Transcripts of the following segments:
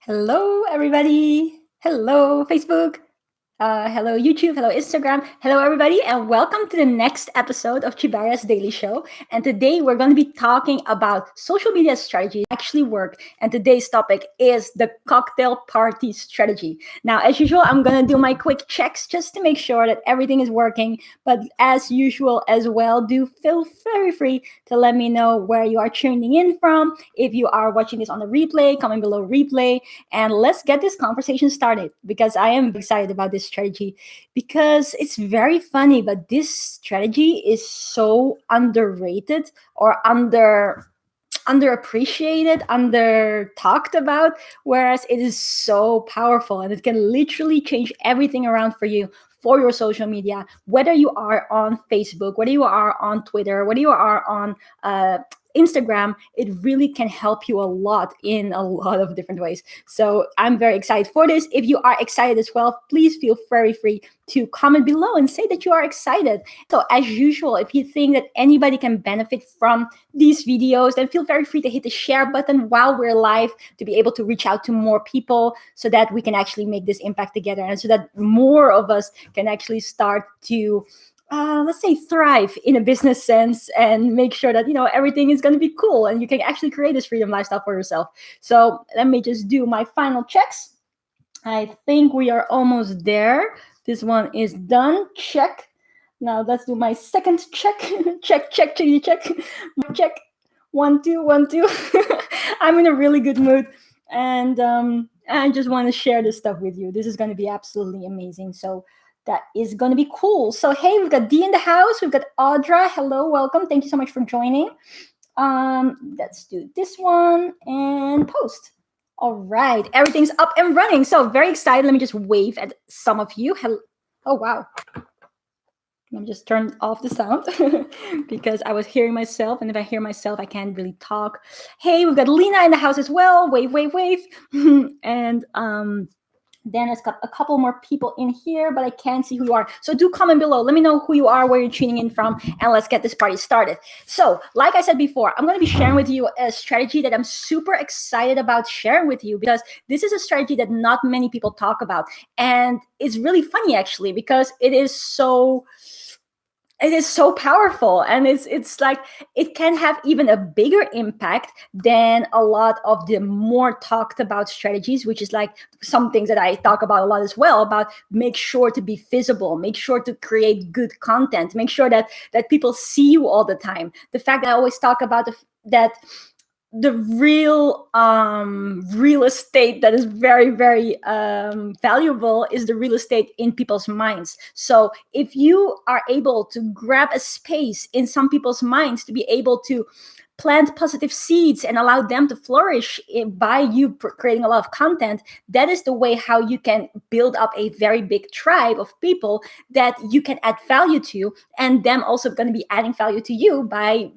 Hello, everybody. Hello, Facebook. Hello, YouTube. Hello, Instagram. Hello, everybody, and welcome to the next episode of Tjibaria's Daily Show. And today we're going to be talking about social media strategy actually work. And today's topic is the cocktail party strategy. Now, as usual, I'm going to do my quick checks just to make sure that everything is working. But as usual, as well, do feel very free to let me know where you are tuning in from. If you are watching this on the replay, comment below replay. And let's get this conversation started because I am excited about this strategy because it's very funny, but this strategy is so underrated or underappreciated, under talked about, whereas it is so powerful and it can literally change everything around for you for your social media, whether you are on Facebook, whether you are on Twitter, whether you are on Instagram. It really can help you a lot in a lot of different ways. So I'm very excited for this. If you are excited as well, please feel very free to comment below and say that you are excited. So as usual, if you think that anybody can benefit from these videos, then feel very free to hit the share button while we're live to be able to reach out to more people so that we can actually make this impact together and so that more of us can actually start to let's say thrive in a business sense and make sure that everything is going to be cool and you can actually create this freedom lifestyle for yourself. So let me just do my final checks. I think we are almost there. This one is done. Check. Now let's do my second check. check. Check. 1 2 1 2. I'm in a really good mood and I just want to share this stuff with you. This is going to be absolutely amazing. So that is going to be cool. So, hey, we've got Dee in the house. We've got Audra. Hello, welcome. Thank you so much for joining. Let's do this one and post. All right, everything's up and running. So very excited. Let me just wave at some of you. Hello. Oh, wow. Let me just turn off the sound because I was hearing myself. And if I hear myself, I can't really talk. Hey, we've got Lena in the house as well. Wave, wave, wave. And then it's got a couple more people in here, but I can't see who you are. So do comment below. Let me know who you are, where you're tuning in from, and let's get this party started. So like I said before, I'm going to be sharing with you a strategy that I'm super excited about sharing with you because this is a strategy that not many people talk about. And it's really funny, actually, because it is so powerful, and it's like it can have even a bigger impact than a lot of the more talked about strategies, which is like some things that I talk about a lot as well, about make sure to be visible, make sure to create good content, make sure that people see you all the time. The fact that I always talk about that the real estate that is very, very valuable is the real estate in people's minds. So if you are able to grab a space in some people's minds to be able to plant positive seeds and allow them to flourish by you creating a lot of content, that is the way how you can build up a very big tribe of people that you can add value to, and them also going to be adding value to you by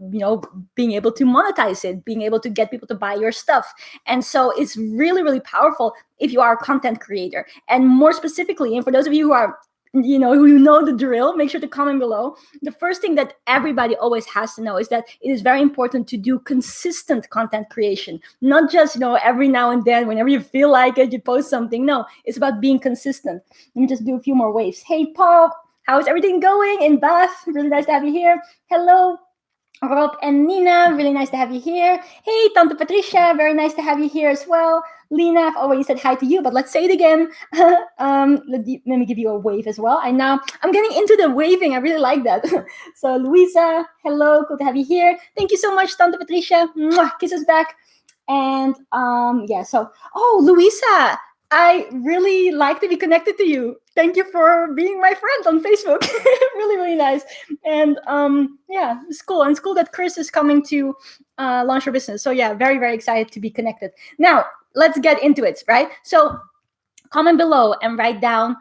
being able to monetize it, being able to get people to buy your stuff. And so it's really, really powerful if you are a content creator. And more specifically, and for those of you who are who know the drill, make sure to comment below. The first thing that everybody always has to know is that it is very important to do consistent content creation, not just every now and then whenever you feel like it, you post something. No, it's about being consistent. Let me just do a few more waves. Hey, Paul, how's everything going in Bath? Really nice to have you here. Hello, Rob and Nina, really nice to have you here. Hey, Tante Patricia, very nice to have you here as well. Lena, I've already said hi to you, but let's say it again. Let me give you a wave as well. I'm getting into the waving. I really like that. So Luisa, hello, good to have you here. Thank you so much, Tante Patricia. Mwah, kisses back. And Luisa, I really like to be connected to you. Thank you for being my friend on Facebook. Really, really nice. And it's cool. And it's cool that Chris is coming to launch her business. So yeah, very, very excited to be connected. Now, let's get into it, right? So comment below and write down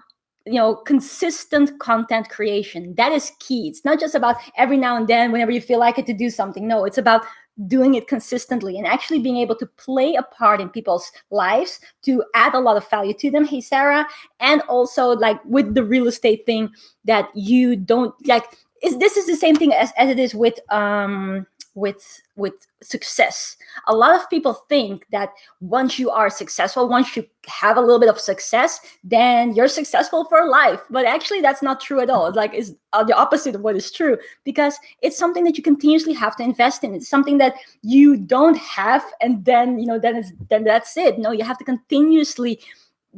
consistent content creation. That is key. It's not just about every now and then whenever you feel like it to do something. No, it's about doing it consistently and actually being able to play a part in people's lives to add a lot of value to them. Hey, Sarah. And also like with the real estate thing, that you don't like, this is the same thing as it is with with success. A lot of people think that once you are successful, once you have a little bit of success, then you're successful for life. But actually, that's not true at all. It's the opposite of what is true, because it's something that you continuously have to invest in. It's something that you don't have, and then then that's it. No, you have to continuously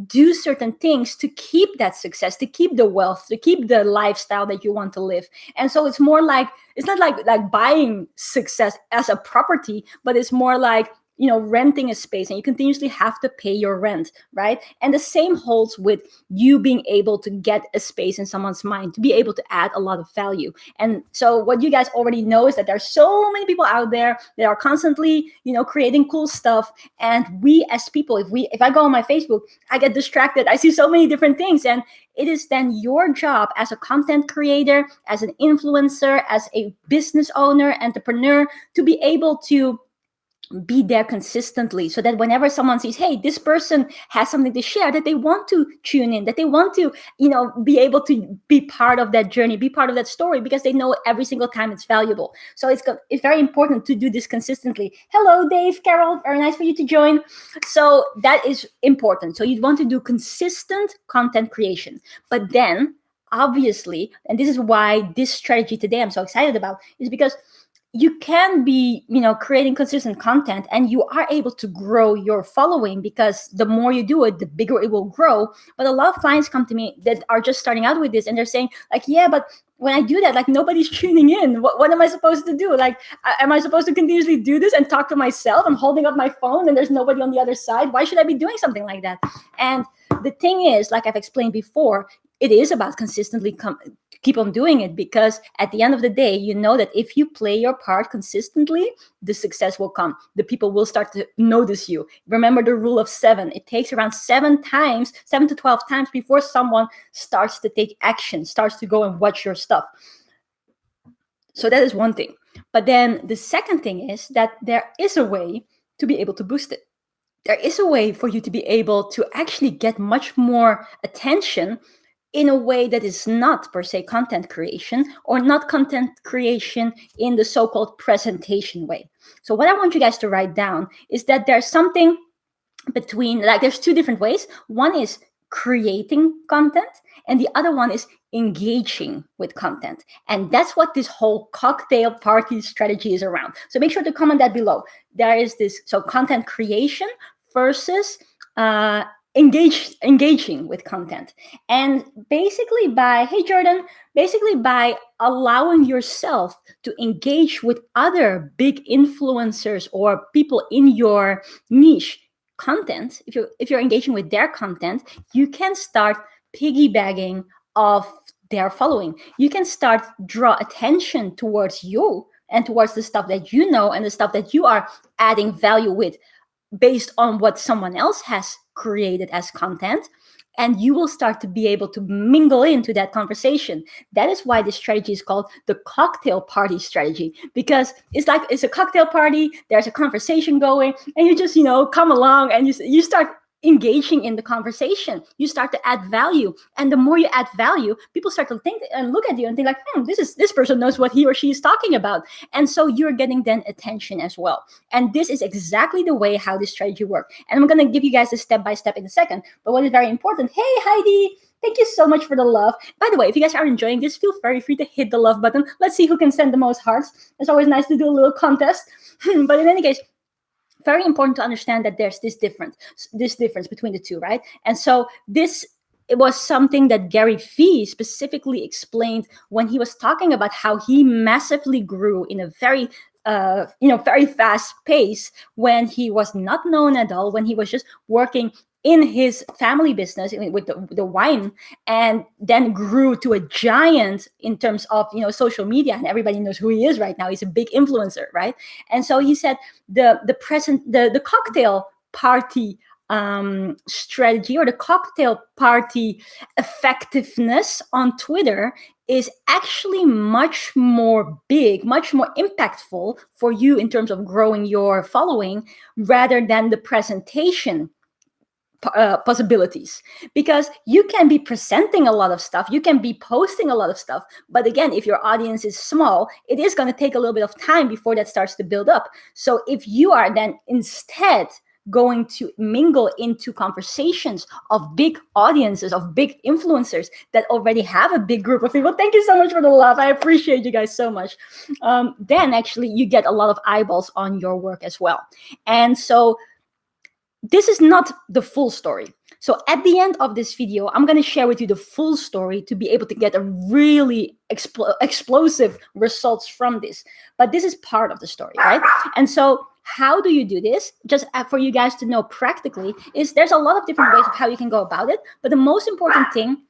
do certain things to keep that success, to keep the wealth, to keep the lifestyle that you want to live. And so it's more like, it's not like buying success as a property, but it's more like renting a space, and you continuously have to pay your rent, right? And the same holds with you being able to get a space in someone's mind, to be able to add a lot of value. And so what you guys already know is that there are so many people out there that are constantly creating cool stuff. And we as people, if I go on my Facebook, I get distracted. I see so many different things, and it is then your job as a content creator, as an influencer, as a business owner, entrepreneur, to be able to be there consistently, so that whenever someone sees, hey, this person has something to share, that they want to tune in, that they want to be able to be part of that journey, be part of that story, because they know every single time it's valuable. So it's very important to do this consistently. Hello, Dave, Carol, very nice for you to join. So that is important. So you want to do consistent content creation. But then obviously, and this is why this strategy today I'm so excited about, is because you can be creating consistent content, and you are able to grow your following, because the more you do it, the bigger it will grow. But a lot of clients come to me that are just starting out with this, and they're saying like, yeah, but when I do that, like, nobody's tuning in. What am I supposed to do? Like, am I supposed to continuously do this and talk to myself? I'm holding up my phone and there's nobody on the other side. Why should I be doing something like that? And the thing is, like I've explained before, it is about consistently keep on doing it, because at the end of the day, you know that if you play your part consistently, the success will come. The people will start to notice you. Remember the rule of 7. It takes around 7 to 12 times before someone starts to take action, starts to go and watch your stuff. So that is one thing. But then the second thing is that there is a way to be able to boost it. There is a way for you to be able to actually get much more attention in a way that is not per se content creation, or not content creation in the so-called presentation way. So what I want you guys to write down is that there's something between, like, there's 2 different ways. One is creating content, and the other one is engaging with content. And that's what this whole cocktail party strategy is around. So make sure to comment that below. There is this, so content creation versus engaging with content. And basically hey Jordan, basically by allowing yourself to engage with other big influencers or people in your niche content, if you're engaging with their content, you can start piggybacking off their following. You can start draw attention towards you and towards the stuff that you know and the stuff that you are adding value with, based on what someone else has created as content. And you will start to be able to mingle into that conversation. That is why this strategy is called the cocktail party strategy, because it's a cocktail party, there's a conversation going, and you just come along and you start engaging in the conversation. You start to add value, and the more you add value, people start to think and look at you and think like, this person knows what he or she is talking about. And so you're getting then attention as well. And this is exactly the way how this strategy works. And I'm going to give you guys a step-by-step in a second. But what is very important, hey Heidi, thank you so much for the love. By the way, if you guys are enjoying this, feel very free to hit the love button. Let's see who can send the most hearts. It's always nice to do a little contest. But in any case, very important to understand that there's this difference between the two, right? And so it was something that Gary Vee specifically explained when he was talking about how he massively grew in a very very fast pace when he was not known at all, when he was just working in his family business with the wine, and then grew to a giant in terms of social media, and everybody knows who he is right now. He's a big influencer, right? And so he said the cocktail party strategy, or the cocktail party effectiveness on Twitter, is actually much more big, much more impactful for you in terms of growing your following, rather than the presentation possibilities, because you can be presenting a lot of stuff, you can be posting a lot of stuff, but again, if your audience is small, it is going to take a little bit of time before that starts to build up. So if you are then instead going to mingle into conversations of big audiences, of big influencers that already have a big group of people, thank you so much for the love, I appreciate you guys so much, then actually you get a lot of eyeballs on your work as well. And so this is not the full story. So at the end of this video, I'm going to share with you the full story to be able to get a really explosive results from this. But this is part of the story, right? And so how do you do this? Just for you guys to know practically, is there's a lot of different ways of how you can go about it. But the most important thing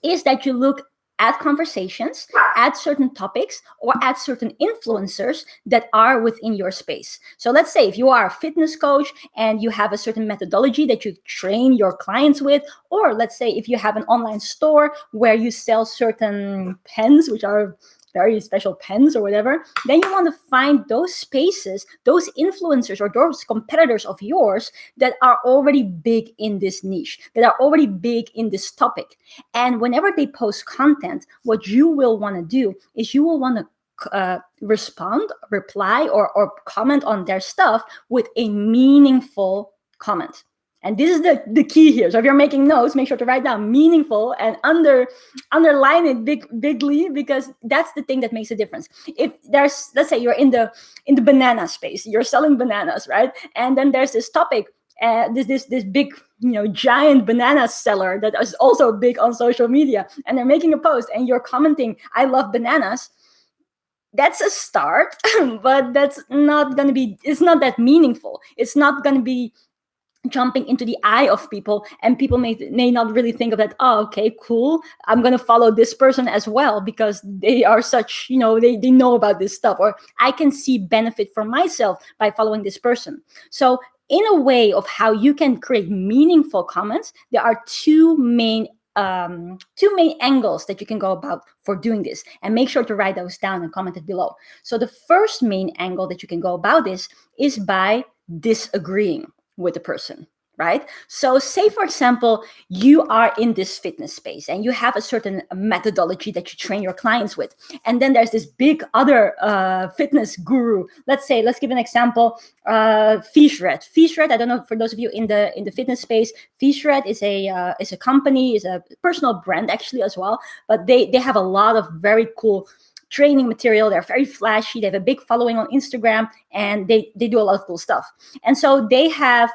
is that you look at conversations, at certain topics, or at certain influencers that are within your space. So let's say if you are a fitness coach and you have a certain methodology that you train your clients with, or let's say if you have an online store where you sell certain pens, which are very special pens or whatever, then you want to find those spaces, those influencers or those competitors of yours that are already big in this niche, that are already big in this topic. And whenever they post content, what you will want to do is you will want to reply, or comment on their stuff with a meaningful comment. And this is the key here. So if you're making notes, make sure to write down meaningful and underline it bigly, because that's the thing that makes a difference. If there's, let's say you're in the banana space, you're selling bananas, right? And then there's this topic, this big, giant banana seller that is also big on social media, and they're making a post and you're commenting, "I love bananas." That's a start, but that's not going to be, it's not that meaningful. It's not going to be jumping into the eye of people, and people may not really think of that. Oh, okay, cool, I'm going to follow this person as well because they are such, they know about this stuff, or I can see benefit for myself by following this person. So in a way of how you can create meaningful comments, there are two main angles that you can go about for doing this, and make sure to write those down and comment it below. So the first main angle that you can go about this is by disagreeing with the person, right? So say, for example, you are in this fitness space and you have a certain methodology that you train your clients with. And then there's this big other fitness guru. Let's give an example, Fishred. Fishred, I don't know, for those of you in the fitness space, Fishred is a company, is a personal brand actually as well, but they have a lot of very cool training material. They're very flashy. They have a big following on Instagram, and they do a lot of cool stuff. And so they have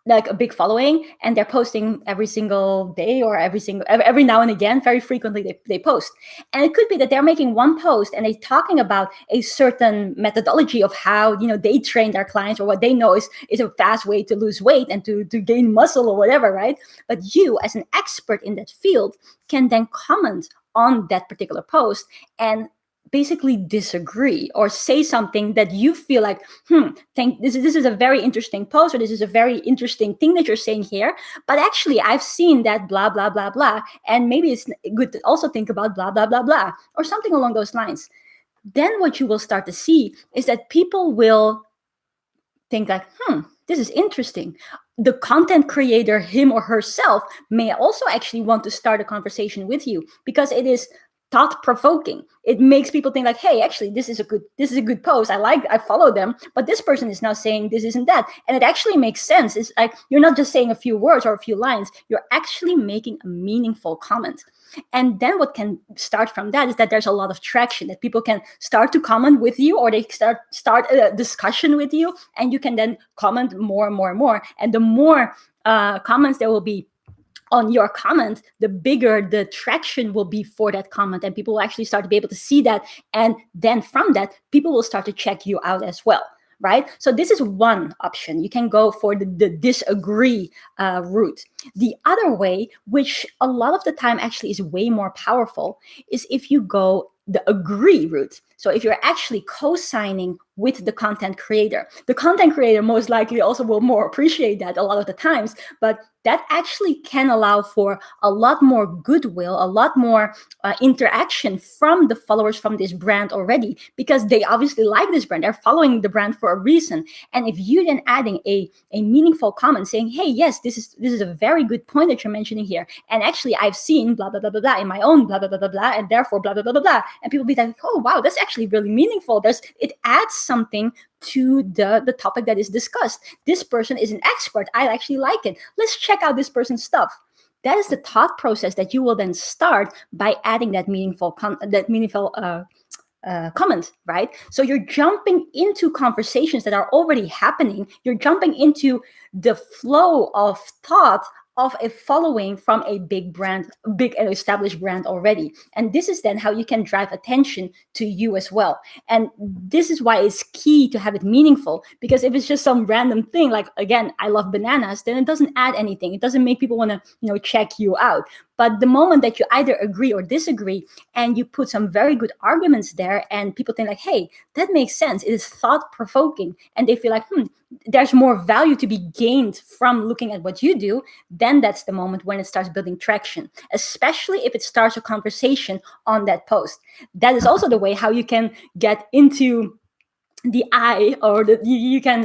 like a big following, and they're posting every single day, or every now and again, very frequently they post. And it could be that they're making one post and they're talking about a certain methodology of how they train their clients, or what they know is a fast way to lose weight and to gain muscle or whatever, right? But you, as an expert in that field, can then comment on that particular post and basically disagree, or say something that you feel like, this is a very interesting post, or this is a very interesting thing that you're saying here, but actually I've seen that blah blah blah blah, and maybe it's good to also think about blah blah blah blah, or something along those lines. Then what you will start to see is that people will think like, this is interesting. The content creator, him or herself, may also actually want to start a conversation with you, because it is thought-provoking. It makes people think like, hey, actually, this is a good post. I follow them, but this person is now saying this isn't that. And it actually makes sense. It's like, you're not just saying a few words or a few lines, you're actually making a meaningful comment. And then what can start from that is that there's a lot of traction, that people can start to comment with you, or they start a discussion with you, and you can then comment more and more and more. And the more comments there will be on your comment, the bigger the traction will be for that comment, and people will actually start to be able to see that. And then from that, people will start to check you out as well, right? So this is one option. You can go for the disagree route. The other way, which a lot of the time actually is way more powerful, is if you go the agree route. So if you're actually co-signing with the content creator. The content creator most likely also will more appreciate that a lot of the times, but that actually can allow for a lot more goodwill, a lot more interaction from the followers from this brand already, because they obviously like this brand. They're following the brand for a reason. And if you then adding a meaningful comment saying, hey, yes, this is a very good point that you're mentioning here. And actually, I've seen blah, blah, blah, blah, blah in my own blah, blah, blah, blah, blah, and therefore blah, blah, blah, blah, blah. And people be like, oh, wow, that's actually really meaningful. It adds something to the topic that is discussed. This person is an expert. I actually like it. Let's check out this person's stuff. That is the thought process that you will then start by adding that meaningful comment, right? So you're jumping into conversations that are already happening. You're jumping into the flow of thought of a following from a big brand, big established brand already. And this is then how you can drive attention to you as well. And this is why it's key to have it meaningful, because if it's just some random thing, like, again, I love bananas, then it doesn't add anything. It doesn't make people want to, check you out. But the moment that you either agree or disagree, and you put some very good arguments there, and people think like, hey, that makes sense. It is thought-provoking. And they feel like, there's more value to be gained from looking at what you do, then that's the moment when it starts building traction, especially if it starts a conversation on that post. That is also the way how you can get into the eye, or you can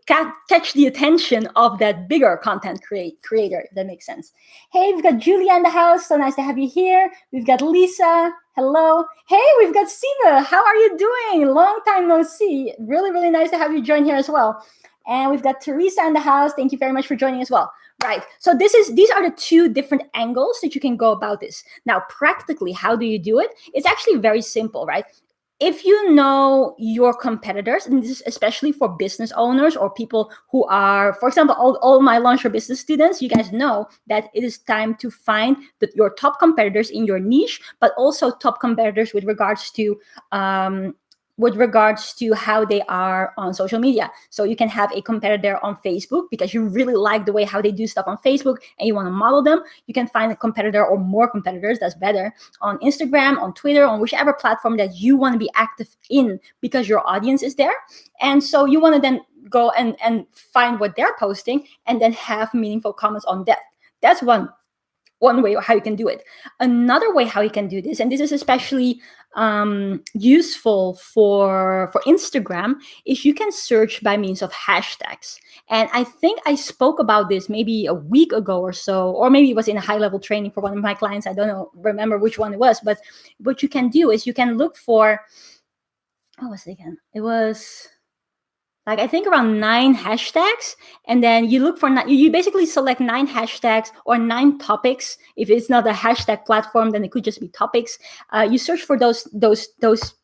catch the attention of that bigger content creator, if that makes sense. Hey, we've got Julia in the house. So nice to have you here. We've got Lisa. Hello. Hey, we've got Siva. How are you doing? Long time no see. Really, really nice to have you join here as well. And we've got Teresa in the house. Thank you very much for joining as well. Right. So these are the two different angles that you can go about this. Now, practically, how do you do it? It's actually very simple, right? If you know your competitors, and this is especially for business owners or people who are, for example, all my Launch Your Business students, you guys know that it is time to find your top competitors in your niche, but also top competitors with regards to how they are on social media. So you can have a competitor on Facebook because you really like the way how they do stuff on Facebook and you want to model them. You can find a competitor or more competitors, that's better, on Instagram, on Twitter, on whichever platform that you want to be active in because your audience is there. And so you want to then go and find what they're posting and then have meaningful comments on that. That's one way how you can do it. Another way how you can do this, and this is especially useful for Instagram, is you can search by means of hashtags. And I think I spoke about this maybe a week ago or so, or maybe it was in a high-level training for one of my clients. I don't remember which one it was, but what you can do is you can look for, what was it again? It was like, I think around 9 hashtags, and then you look for, you basically select 9 hashtags or 9 topics. If it's not a hashtag platform, then it could just be topics. You search for those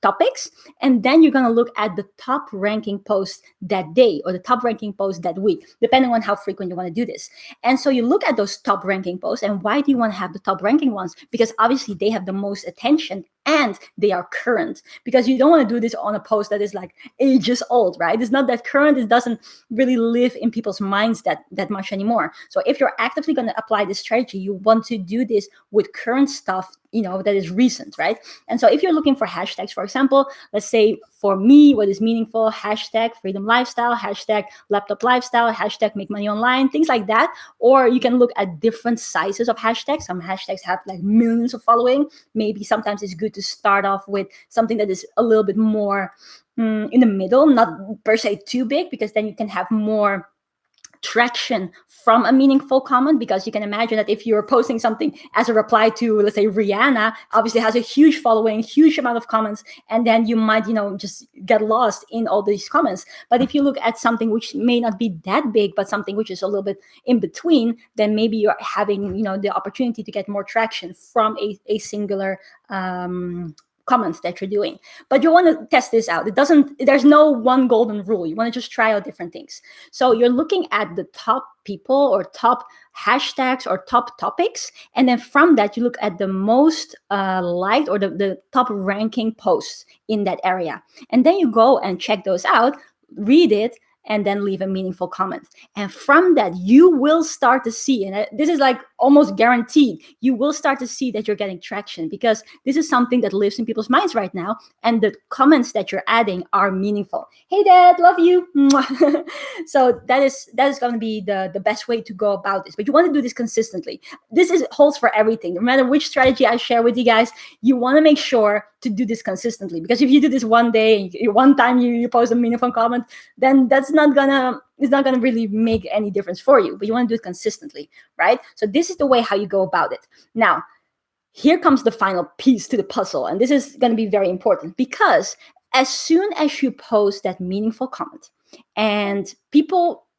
topics, and then you're going to look at the top ranking posts that day or the top ranking posts that week, depending on how frequent you want to do this. And so you look at those top ranking posts, and why do you want to have the top ranking ones? Because obviously they have the most attention and they are current, because you don't want to do this on a post that is like ages old, right? It's not that current. It doesn't really live in people's minds that much anymore. So if you're actively going to apply this strategy, you want to do this with current stuff, that is recent, right? And so if you're looking for hashtags, for example, let's say for me, what is meaningful, hashtag freedom lifestyle, hashtag laptop lifestyle, hashtag make money online, things like that. Or you can look at different sizes of hashtags. Some hashtags have like millions of following. Maybe sometimes it's good to start off with something that is a little bit more in the middle, not per se too big, because then you can have more traction from a meaningful comment. Because you can imagine that if you're posting something as a reply to, let's say, Rihanna, obviously has a huge following, huge amount of comments, and then you might, just get lost in all these comments. But if you look at something which may not be that big, but something which is a little bit in between, then maybe you're having, the opportunity to get more traction from a singular comments that you're doing. But you want to test this out. There's no one golden rule. You want to just try out different things. So you're looking at the top people or top hashtags or top topics. And then from that, you look at the most liked or the top ranking posts in that area. And then you go and check those out, read it, and then leave a meaningful comment. And from that, you will start to see, and this is like almost guaranteed you will start to see that you're getting traction, because this is something that lives in people's minds right now, and the comments that you're adding are meaningful. Hey dad, love you. So that is going to be the best way to go about this. But you want to do this consistently. This is holds for everything. No matter which strategy I share with you guys, you want to make sure to do this consistently, because if you do this one day, one time you post a meaningful comment, then it's not gonna really make any difference for you. But you want to do it consistently, right? So this is the way how you go about it. Now, here comes the final piece to the puzzle, and this is going to be very important, because as soon as you post that meaningful comment and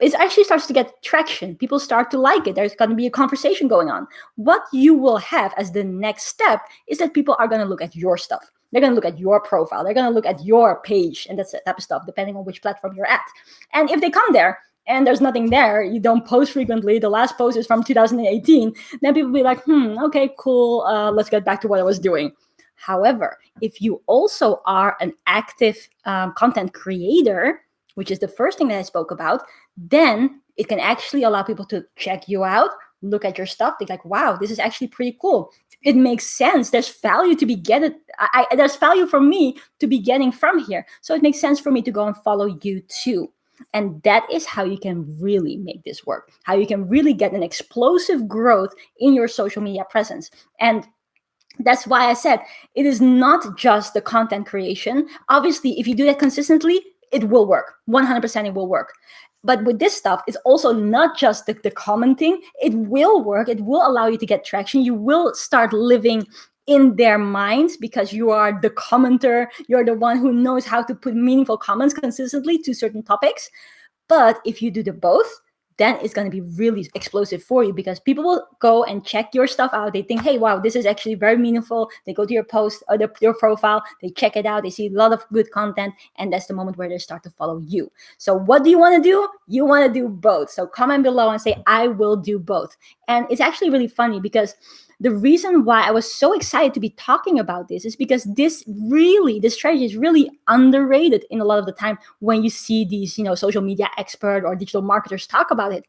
it actually starts to get traction, people start to like it, there's going to be a conversation going on, what you will have as the next step is that people are going to look at your stuff. They're going to look at your profile. They're going to look at your page and that type of stuff, depending on which platform you're at. And if they come there and there's nothing there, you don't post frequently, the last post is from 2018, then people will be like, okay, cool, let's get back to what I was doing. However, if you also are an active content creator, which is the first thing that I spoke about, then it can actually allow people to check you out, look at your stuff, think like, wow, this is actually pretty cool. It makes sense. There's value to be getting. There's value for me to be getting from here. So it makes sense for me to go and follow you too. And that is how you can really make this work, how you can really get an explosive growth in your social media presence. And that's why I said it is not just the content creation. Obviously, if you do that consistently, it will work. 100% it will work. But with this stuff, it's also not just the commenting. It will work. It will allow you to get traction. You will start living in their minds because you are the commenter. You're the one who knows how to put meaningful comments consistently to certain topics. But if you do the both, then it's going to be really explosive for you, because people will go and check your stuff out. They think, hey, wow, this is actually very meaningful. They go to your post or your profile, they check it out, they see a lot of good content, and that's the moment where they start to follow you. So what do you want to do? You want to do both. So comment below and say, I will do both. And it's actually really funny, because the reason why I was so excited to be talking about this is because this strategy is really underrated in a lot of the time when you see these, social media expert or digital marketers talk about it.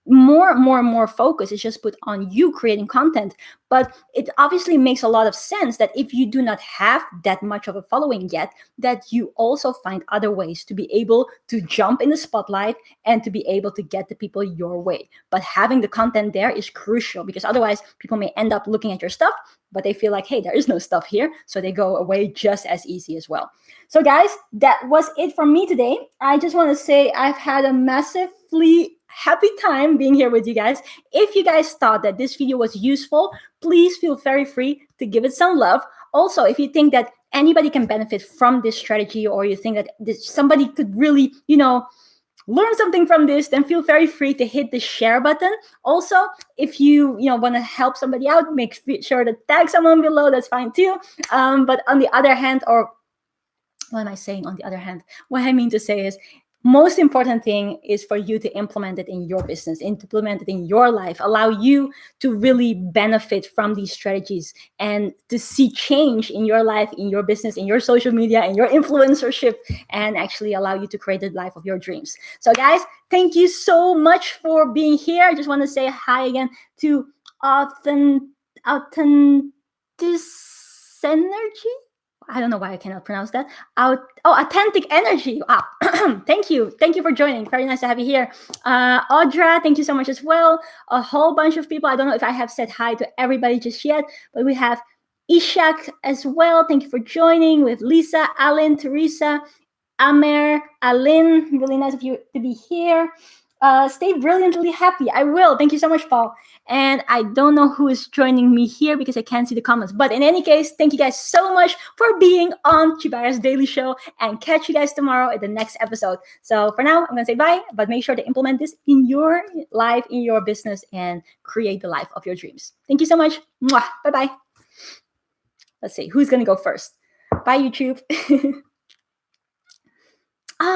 More and more focus is just put on you creating content. But it obviously makes a lot of sense that if you do not have that much of a following yet, that you also find other ways to be able to jump in the spotlight and to be able to get the people your way. But having the content there is crucial, because otherwise people may end up looking at your stuff, but they feel like, hey, there is no stuff here. So they go away just as easy as well. So guys, that was it from me today. I just want to say I've had a massively happy time being here with you guys. If you guys thought that this video was useful, please feel very free to give it some love. Also, if you think that anybody can benefit from this strategy, or you think that somebody could really, learn something from this, then feel very free to hit the share button. Also, if you want to help somebody out, make sure to tag someone below. That's fine too. But on the other hand, or what am I saying on the other hand? What I mean to say is, most important thing is for you to implement it in your business, implement it in your life, allow you to really benefit from these strategies and to see change in your life, in your business, in your social media, in your influencership, and actually allow you to create the life of your dreams. So guys, thank you so much for being here. I just want to say hi again to Authentic Energy. I don't know why I cannot pronounce that. Authentic Energy. Wow. Thank you for joining. Very nice to have you here. Audra, thank you so much as well. A whole bunch of people. I don't know if I have said hi to everybody just yet, but we have Ishak as well. Thank you for joining. With Lisa, Alan, Teresa, Amer, Alin. Really nice of you to be here. Stay brilliantly happy. I will. Thank you so much, Paul. And I don't know who is joining me here because I can't see the comments. But in any case, thank you guys so much for being on Tjibaria's Daily Show, and catch you guys tomorrow at the next episode. So for now, I'm going to say bye, but make sure to implement this in your life, in your business, and create the life of your dreams. Thank you so much. Mwah. Bye-bye. Let's see, who's going to go first? Bye, YouTube.